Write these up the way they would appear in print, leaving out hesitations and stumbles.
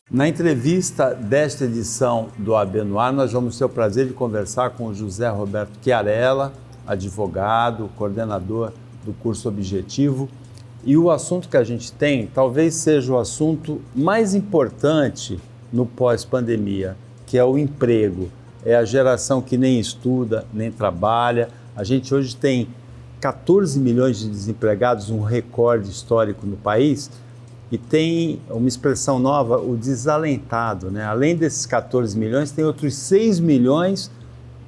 Na entrevista desta edição do AB no Ar, nós vamos ter o prazer de conversar com o José Roberto Chiarella, advogado, coordenador do curso Objetivo. E o assunto que a gente tem talvez seja o assunto mais importante no pós-pandemia, que é o emprego. É a geração que nem estuda, nem trabalha. A gente hoje tem 14 milhões de desempregados, um recorde histórico no país. E tem uma expressão nova, o desalentado, né? Além desses 14 milhões, tem outros 6 milhões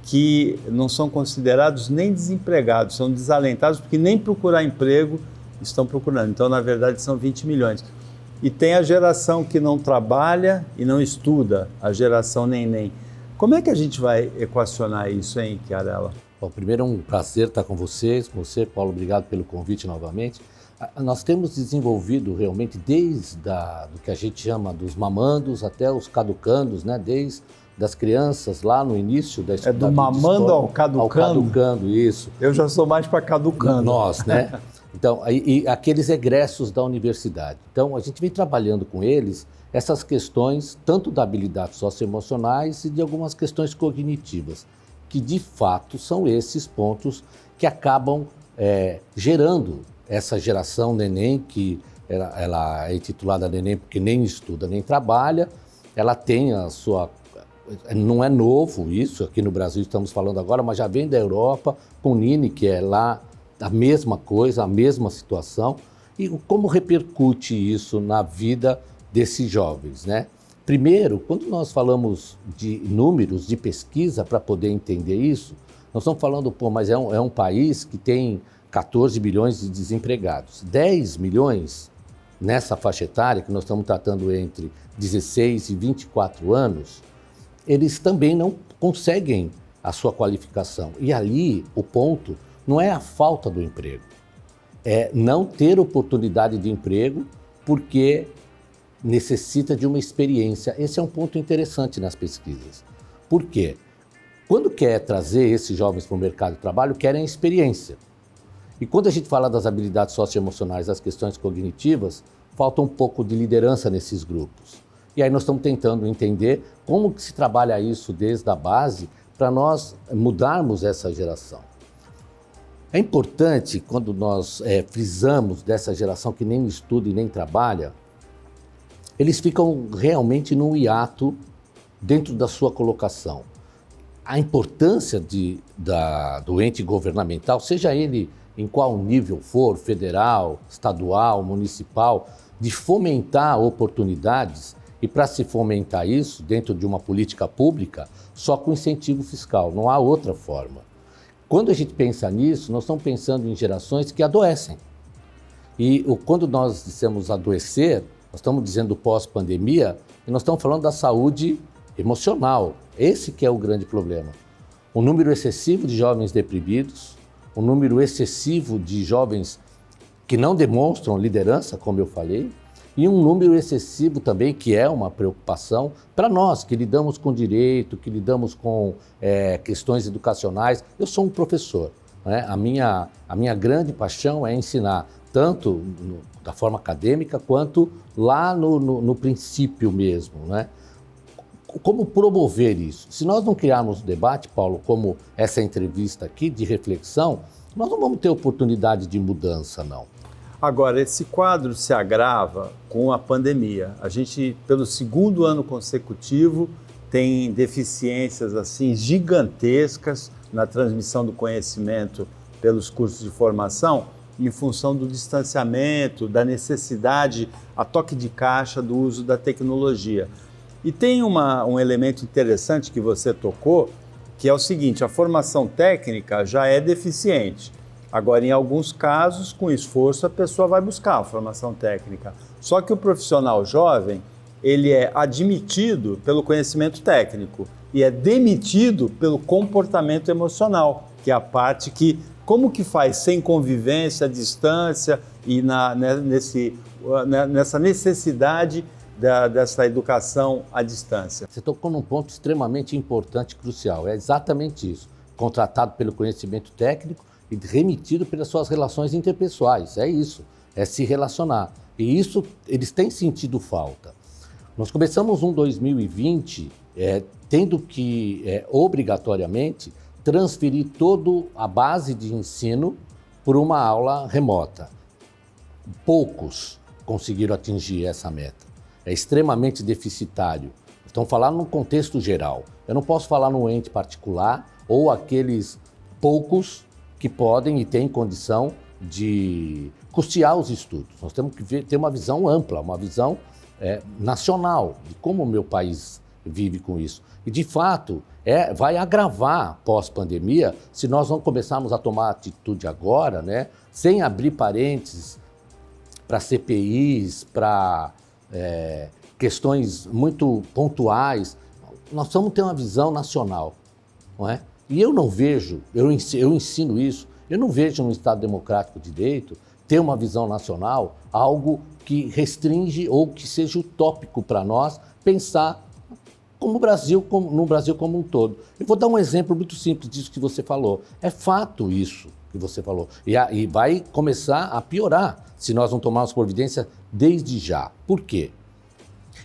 que não são considerados nem desempregados, são desalentados porque nem procurar emprego estão procurando. Então, na verdade, são 20 milhões. E tem a geração que não trabalha e não estuda, a geração neném. Como é que a gente vai equacionar isso, hein, Chiarella? Bom, primeiro é um prazer estar com vocês, Paulo, obrigado pelo convite novamente. Nós temos desenvolvido realmente desde do que a gente chama dos mamandos até os caducandos, né? Desde das crianças lá no início da escola. É do mamando ao caducando? Ao caducando, isso. Eu já sou mais para caducando. Nós, né? Então, e aqueles egressos da universidade. Então, a gente vem trabalhando com eles essas questões, tanto da habilidades socioemocionais e de algumas questões cognitivas, que de fato são esses pontos que acabam gerando essa geração neném, que ela é intitulada neném porque nem estuda nem trabalha, ela tem a sua... Não é novo isso, aqui no Brasil estamos falando agora, mas já vem da Europa, com o Nini, que é lá a mesma coisa, a mesma situação. E como repercute isso na vida desses jovens, né? Primeiro, quando nós falamos de números, de pesquisa, para poder entender isso, nós estamos falando, mas é um país que tem 14 milhões de desempregados. 10 milhões nessa faixa etária, que nós estamos tratando entre 16 e 24 anos, eles também não conseguem a sua qualificação. E ali o ponto não é a falta do emprego, é não ter oportunidade de emprego porque necessita de uma experiência. Esse é um ponto interessante nas pesquisas. Por quê? Quando quer trazer esses jovens para o mercado de trabalho, querem experiência. E quando a gente fala das habilidades socioemocionais, das questões cognitivas, falta um pouco de liderança nesses grupos. E aí nós estamos tentando entender como que se trabalha isso desde a base para nós mudarmos essa geração. É importante, quando nós frisamos dessa geração que nem estuda e nem trabalha, eles ficam realmente num hiato dentro da sua colocação. A importância do ente governamental, seja ele em qual nível for, federal, estadual, municipal, de fomentar oportunidades, e para se fomentar isso dentro de uma política pública, só com incentivo fiscal, não há outra forma. Quando a gente pensa nisso, nós estamos pensando em gerações que adoecem. E quando nós dissemos adoecer, nós estamos dizendo pós-pandemia, e nós estamos falando da saúde emocional. Esse que é o grande problema. O número excessivo de jovens deprimidos, um número excessivo de jovens que não demonstram liderança, como eu falei, e um número excessivo também, que é uma preocupação para nós, que lidamos com direito, que lidamos com questões educacionais. Eu sou um professor, né? A minha grande paixão é ensinar, tanto da forma acadêmica, quanto lá no princípio mesmo, né? Como promover isso? Se nós não criarmos debate, Paulo, como essa entrevista aqui, de reflexão, nós não vamos ter oportunidade de mudança, não. Agora, esse quadro se agrava com a pandemia. A gente, pelo segundo ano consecutivo, tem deficiências assim gigantescas na transmissão do conhecimento pelos cursos de formação, em função do distanciamento, da necessidade, a toque de caixa do uso da tecnologia. E tem um elemento interessante que você tocou, que é o seguinte: a formação técnica já é deficiente. Agora, em alguns casos, com esforço, a pessoa vai buscar a formação técnica. Só que o profissional jovem, ele é admitido pelo conhecimento técnico e é demitido pelo comportamento emocional, que é a parte que, como que faz sem convivência, distância e nessa necessidade dessa educação à distância. Você tocou num ponto extremamente importante e crucial, é exatamente isso. Contratado pelo conhecimento técnico e remitido pelas suas relações interpessoais, é isso, é se relacionar. E isso eles têm sentido falta. Nós começamos um 2020 tendo que, obrigatoriamente, transferir toda a base de ensino por uma aula remota. Poucos conseguiram atingir essa meta. É extremamente deficitário. Estão falando num contexto geral. Eu não posso falar num ente particular ou aqueles poucos que podem e têm condição de custear os estudos. Nós temos que ter uma visão ampla, uma visão nacional de como o meu país vive com isso. E, de fato, vai agravar pós-pandemia se nós não começarmos a tomar atitude agora, né, sem abrir parênteses para CPIs, para questões muito pontuais. Nós precisamos ter uma visão nacional, não é? E eu não vejo, eu ensino isso, eu não vejo no Estado Democrático de Direito ter uma visão nacional algo que restringe ou que seja utópico para nós pensar no Brasil como um todo. Eu vou dar um exemplo muito simples disso que você falou. É fato isso que você falou. E vai começar a piorar se nós não tomarmos providência desde já. Por quê?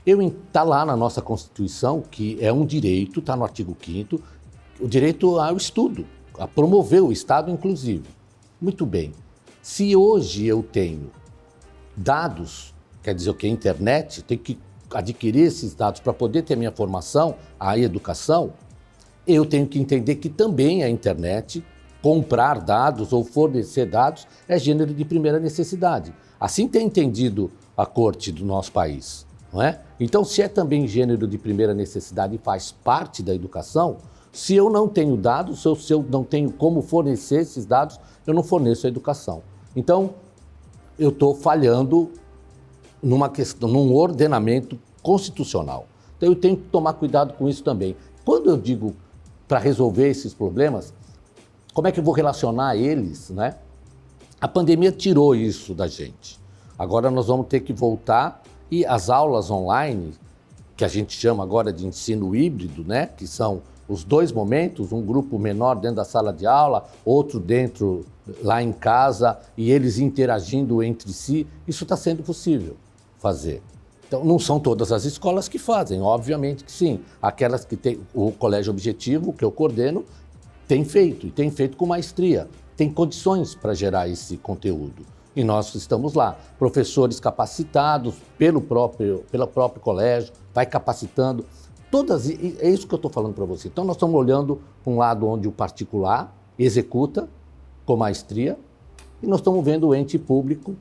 Está lá na nossa Constituição que é um direito, está no artigo 5º, o direito ao estudo, a promover o Estado inclusive. Muito bem. Se hoje eu tenho dados, quer dizer o que? A internet, tem que adquirir esses dados para poder ter minha formação, a educação, eu tenho que entender que também a internet, comprar dados ou fornecer dados, é gênero de primeira necessidade. Assim tem entendido a corte do nosso país, não é? Então, se é também gênero de primeira necessidade e faz parte da educação, se eu não tenho dados, se eu não tenho como fornecer esses dados, eu não forneço a educação. Então, eu estou falhando num ordenamento constitucional. Então, eu tenho que tomar cuidado com isso também. Quando eu digo para resolver esses problemas, como é que eu vou relacionar eles, né? A pandemia tirou isso da gente. Agora nós vamos ter que voltar e as aulas online, que a gente chama agora de ensino híbrido, né? Que são os dois momentos, um grupo menor dentro da sala de aula, outro dentro lá em casa e eles interagindo entre si, isso está sendo possível fazer. Então, não são todas as escolas que fazem, obviamente que sim. Aquelas que tem o Colégio Objetivo, que eu coordeno, tem feito com maestria, tem condições para gerar esse conteúdo. E nós estamos lá, professores capacitados pelo próprio colégio, vai capacitando. É isso que eu estou falando para você. Então, nós estamos olhando um lado onde o particular executa com maestria e nós estamos vendo o ente público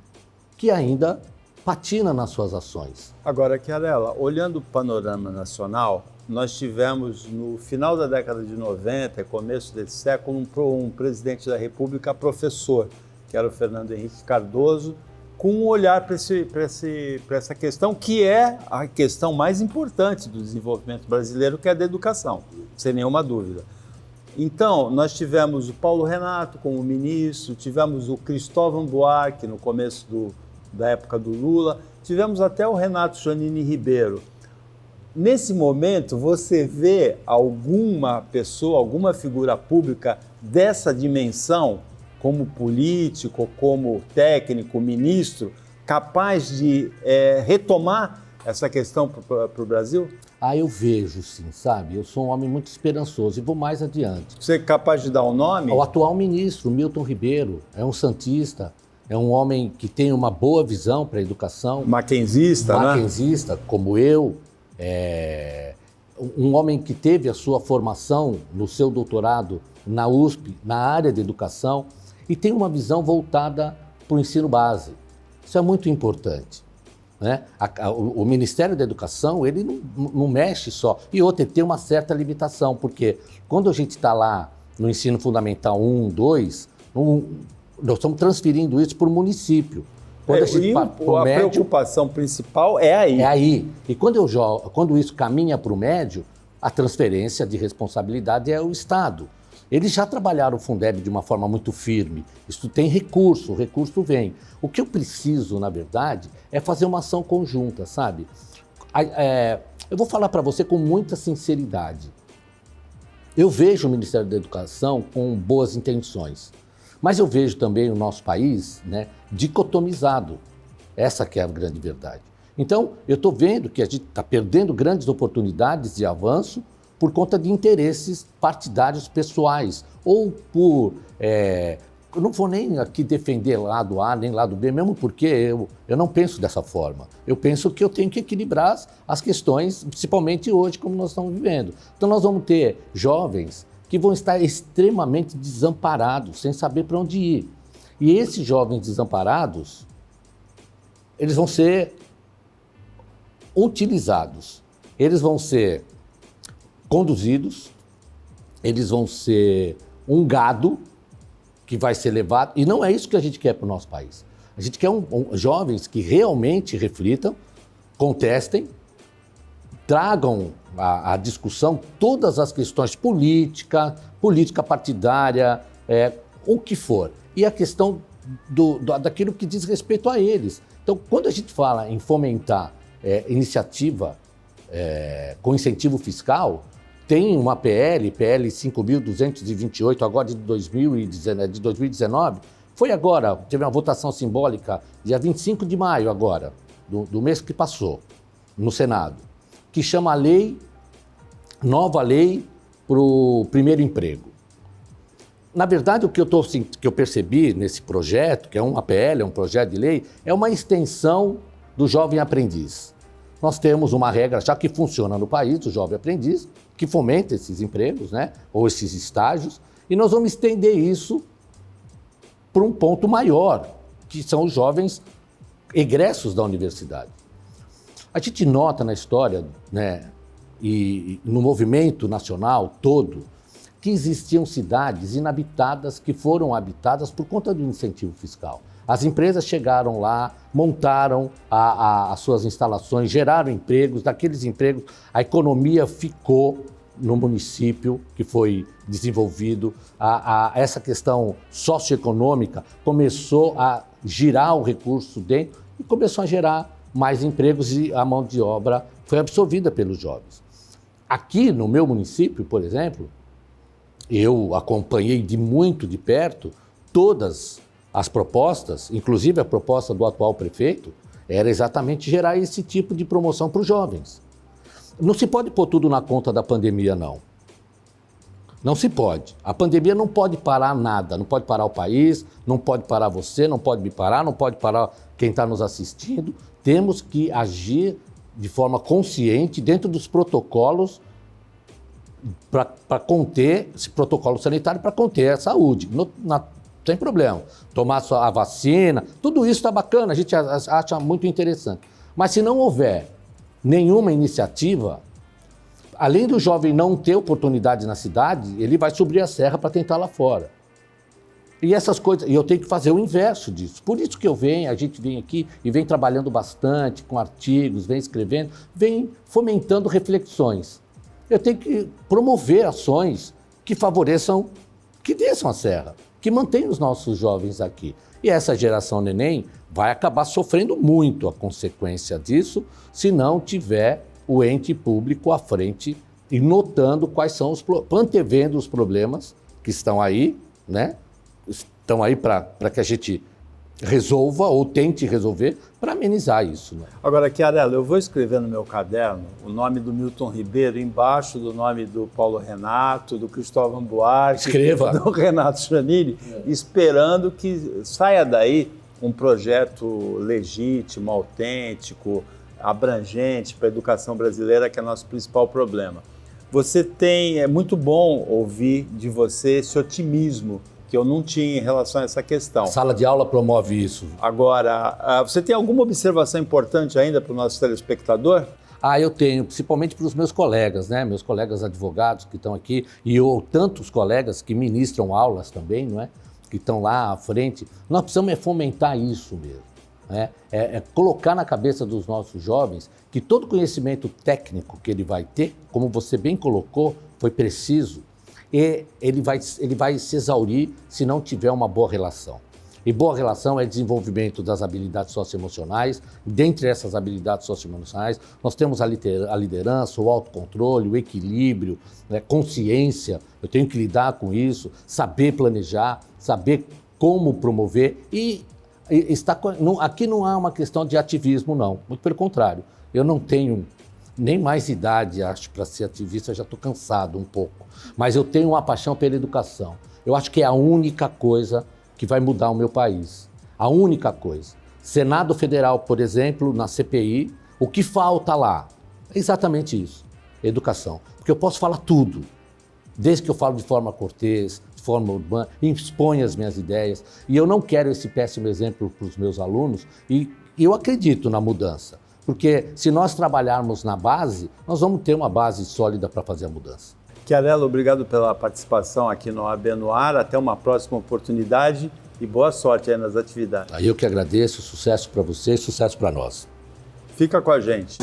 que ainda patina nas suas ações. Agora, Chiarella, olhando o panorama nacional, nós tivemos no final da década de 90 e começo desse século um presidente da República professor, que era o Fernando Henrique Cardoso, com um olhar para essa questão, que é a questão mais importante do desenvolvimento brasileiro, que é a da educação, sem nenhuma dúvida. Então, nós tivemos o Paulo Renato como ministro, tivemos o Cristóvão Buarque no começo da época do Lula, tivemos até o Renato Giannini Ribeiro. Nesse momento, você vê alguma pessoa, alguma figura pública dessa dimensão, como político, como técnico, ministro, capaz de retomar essa questão para o Brasil? Eu vejo sim, sabe? Eu sou um homem muito esperançoso e vou mais adiante. Você é capaz de dar um nome? O atual ministro, Milton Ribeiro, é um santista, é um homem que tem uma boa visão para a educação. Mackenzista, né? Mackenzista, como eu. Um homem que teve a sua formação no seu doutorado na USP, na área de educação, e tem uma visão voltada para o ensino base. Isso é muito importante, né? O Ministério da Educação, ele não mexe só. E outra, ele tem uma certa limitação, porque quando a gente está lá no ensino fundamental 1, 2, nós estamos transferindo isso para o município. A preocupação principal é aí. É aí. E quando isso caminha para o médio, a transferência de responsabilidade é o Estado. Eles já trabalharam o Fundeb de uma forma muito firme. Isso tem recurso, o recurso vem. O que eu preciso, na verdade, é fazer uma ação conjunta, sabe? Eu vou falar para você com muita sinceridade. Eu vejo o Ministério da Educação com boas intenções, mas eu vejo também o nosso país, né, dicotomizado. Essa que é a grande verdade. Então, eu estou vendo que a gente está perdendo grandes oportunidades de avanço por conta de interesses partidários pessoais, ou por... eu não vou nem aqui defender lado A nem lado B, mesmo porque eu não penso dessa forma. Eu penso que eu tenho que equilibrar as questões, principalmente hoje, como nós estamos vivendo. Então, nós vamos ter jovens que vão estar extremamente desamparados, sem saber para onde ir. E esses jovens desamparados, eles vão ser utilizados, eles vão ser conduzidos, eles vão ser um gado que vai ser levado, e não é isso que a gente quer para o nosso país. A gente quer jovens que realmente reflitam, contestem, tragam à discussão todas as questões política partidária, o que for, e a questão daquilo que diz respeito a eles. Então, quando a gente fala em fomentar iniciativa com incentivo fiscal, tem uma PL 5.228, agora de 2019, foi agora, teve uma votação simbólica, dia 25 de maio agora, do mês que passou, no Senado, que chama nova lei para o primeiro emprego. Na verdade, o que eu percebi nesse projeto, que é uma PL, é um projeto de lei, é uma extensão do jovem aprendiz. Nós temos uma regra já que funciona no país, do jovem aprendiz, que fomenta esses empregos, né, ou esses estágios, e nós vamos estender isso para um ponto maior, que são os jovens egressos da universidade. A gente nota na história, né, e no movimento nacional todo, que existiam cidades inabitadas que foram habitadas por conta do incentivo fiscal. As empresas chegaram lá, montaram as suas instalações, geraram empregos, daqueles empregos a economia ficou no município que foi desenvolvido, essa questão socioeconômica começou a girar o recurso dentro e começou a gerar mais empregos e a mão de obra foi absorvida pelos jovens. Aqui no meu município, por exemplo, eu acompanhei muito de perto todas as propostas, inclusive a proposta do atual prefeito, era exatamente gerar esse tipo de promoção para os jovens. Não se pode pôr tudo na conta da pandemia, não. Não se pode. A pandemia não pode parar nada, não pode parar o país, não pode parar você, não pode me parar, não pode parar quem está nos assistindo. Temos que agir de forma consciente dentro dos protocolos para conter, esse protocolo sanitário para conter a saúde. Sem problema. Tomar a vacina, tudo isso está bacana, a gente acha muito interessante. Mas se não houver nenhuma iniciativa, além do jovem não ter oportunidade na cidade, ele vai subir a serra para tentar lá fora. E essas coisas, e eu tenho que fazer o inverso disso. Por isso que a gente vem aqui e vem trabalhando bastante com artigos, vem escrevendo, vem fomentando reflexões. Eu tenho que promover ações que favoreçam, que desçam a serra, que mantenham os nossos jovens aqui. E essa geração neném vai acabar sofrendo muito a consequência disso se não tiver o ente público à frente e notando quais são antevendo os problemas que estão aí, né? Estão aí para que a gente resolva ou tente resolver para amenizar isso. Né? Agora, Chiarello, eu vou escrever no meu caderno o nome do Milton Ribeiro embaixo do nome do Paulo Renato, do Cristóvão Buarque, do Renato Chanilly, esperando que saia daí um projeto legítimo, autêntico, abrangente para a educação brasileira, que é nosso principal problema. É muito bom ouvir de você esse otimismo que eu não tinha em relação a essa questão. A sala de aula promove isso. Agora, você tem alguma observação importante ainda para o nosso telespectador? Eu tenho, principalmente para os meus colegas, né? Meus colegas advogados que estão aqui e tantos colegas que ministram aulas também, não é? Que estão lá à frente. Nós precisamos fomentar isso mesmo. Né? Colocar na cabeça dos nossos jovens que todo conhecimento técnico que ele vai ter, como você bem colocou, foi preciso, e ele vai se exaurir se não tiver uma boa relação. E boa relação é desenvolvimento das habilidades socioemocionais. Dentre essas habilidades socioemocionais, nós temos a liderança, o autocontrole, o equilíbrio, né, consciência. Eu tenho que lidar com isso, saber planejar, saber como promover e Aqui não há uma questão de ativismo, não. Muito pelo contrário. Eu não tenho nem mais idade, acho, para ser ativista, já estou cansado um pouco. Mas eu tenho uma paixão pela educação. Eu acho que é a única coisa que vai mudar o meu país. A única coisa. Senado Federal, por exemplo, na CPI, o que falta lá? É exatamente isso, educação. Porque eu posso falar tudo, desde que eu falo de forma cortês, de forma urbana, exponho as minhas ideias. E eu não quero esse péssimo exemplo para os meus alunos e eu acredito na mudança. Porque se nós trabalharmos na base, nós vamos ter uma base sólida para fazer a mudança. Chiarello, obrigado pela participação aqui no OAB no Ar. Até uma próxima oportunidade e boa sorte aí nas atividades. Aí eu que agradeço, sucesso para você e sucesso para nós. Fica com a gente.